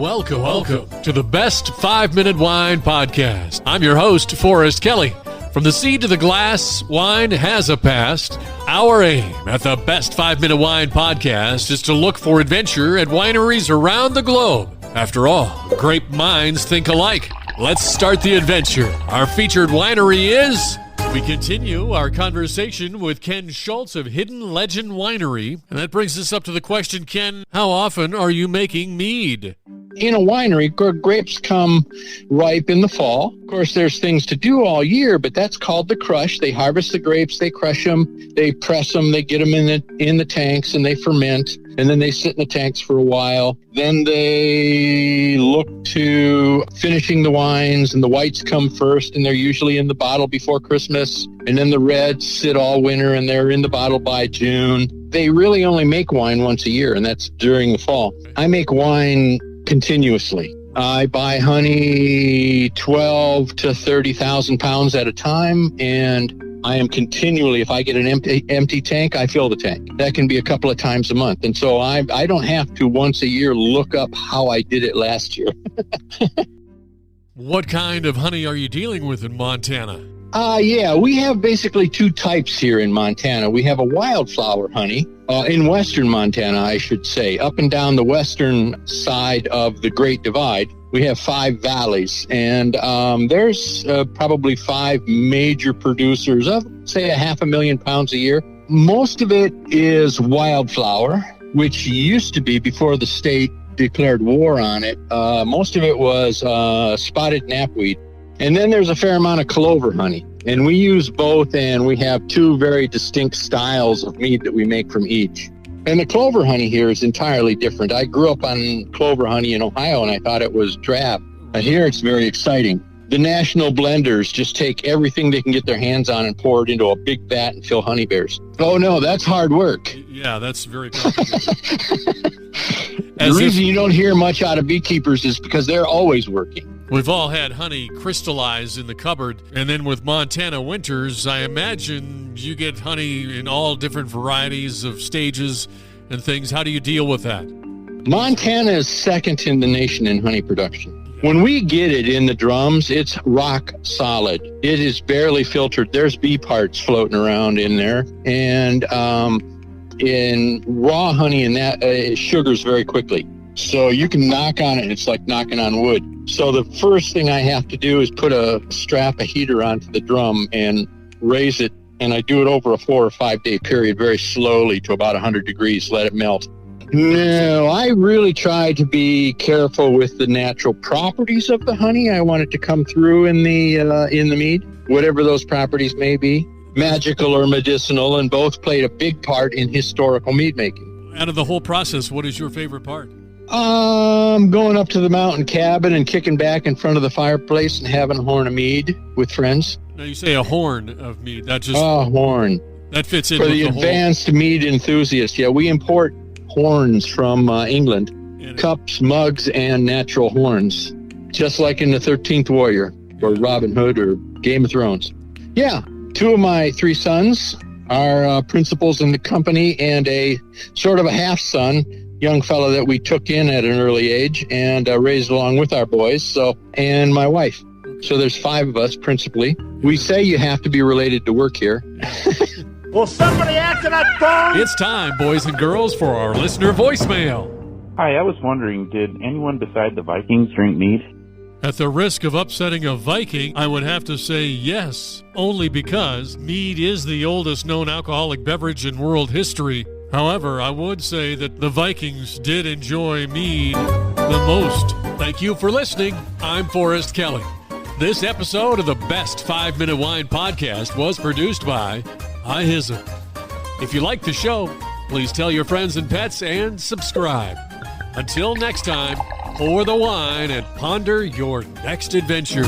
Welcome to the Best 5-Minute Wine Podcast. I'm your host, Forrest Kelly. From the seed to the glass, wine has a past. Our aim at the Best 5-Minute Wine Podcast is to look for adventure at wineries around the globe. After all, grape minds think alike. Let's start the adventure. Our featured winery is... We continue our conversation with Ken Schultz of Hidden Legend Winery. And that brings us up to the question, Ken, how often are you making mead? In a winery, grapes come ripe in the fall. Of course, there's things to do all year, but that's called the crush. They harvest the grapes, they crush them, they press them, they get them in the tanks, and they ferment. And then they sit in the tanks for a while. Then they look to finishing the wines, and the whites come first, and they're usually in the bottle before Christmas. And then the reds sit all winter, and they're in the bottle by June. They really only make wine once a year, and that's during the fall. I make wine continuously. I buy honey 12 to 30,000 pounds at a time, and I am continually, if I get an empty tank, I fill the tank. That can be a couple of times a month. And so I don't have to once a year look up how I did it last year. What kind of honey are you dealing with in Montana? We have basically two types here in Montana. We have a wildflower honey in western Montana, I should say. Up and down the western side of the Great Divide, we have 5 valleys, and there's probably 5 major producers of, say, 500,000 pounds a year. Most of it is wildflower, which used to be, before the state declared war on it, most of it was spotted knapweed. And then there's a fair amount of clover honey. And we use both, and we have 2 very distinct styles of mead that we make from each. And the clover honey here is entirely different. I grew up on clover honey in Ohio, and I thought it was drab. But here it's very exciting. The national blenders just take everything they can get their hands on and pour it into a big vat and fill honey bears. Oh, no, that's hard work. Yeah, that's very complicated. The reason you don't hear much out of beekeepers is because they're always working. We've all had honey crystallize in the cupboard, and then with Montana winters, I imagine you get honey in all different varieties of stages and things. How do you deal with that? Montana is second in the nation in honey production. When we get it in the drums, it's rock solid. It is barely filtered. There's bee parts floating around in there. And in raw honey, and that it sugars very quickly. So you can knock on it, and it's like knocking on wood. So the first thing I have to do is put a heater onto the drum and raise it. And I do it over a 4 or 5 day period very slowly to about 100 degrees, let it melt. No, I really try to be careful with the natural properties of the honey. I want it to come through in the mead, whatever those properties may be, magical or medicinal, and both played a big part in historical mead making. Out of the whole process, what is your favorite part? Going up to the mountain cabin and kicking back in front of the fireplace and having a horn of mead with friends. Now you say a horn of mead. That just horn. That fits in for with the advanced mead enthusiast. Yeah, we import horns from England, cups, mugs, and natural horns, just like in the 13th Warrior or Robin Hood or Game of Thrones. Yeah, 2 of my 3 sons are principals in the company, and a sort of a half-son, young fellow that we took in at an early age and raised along with our boys, and my wife. So there's 5 of us principally. We say you have to be related to work here. Will somebody answer that phone? It's time, boys and girls, for our listener voicemail. Hi, I was wondering, did anyone beside the Vikings drink mead? At the risk of upsetting a Viking, I would have to say yes, only because mead is the oldest known alcoholic beverage in world history. However, I would say that the Vikings did enjoy mead the most. Thank you for listening. I'm Forrest Kelly. This episode of the Best 5-Minute Wine Podcast was produced by iHizzle. If you like the show, please tell your friends and pets and subscribe. Until next time, pour the wine and ponder your next adventure.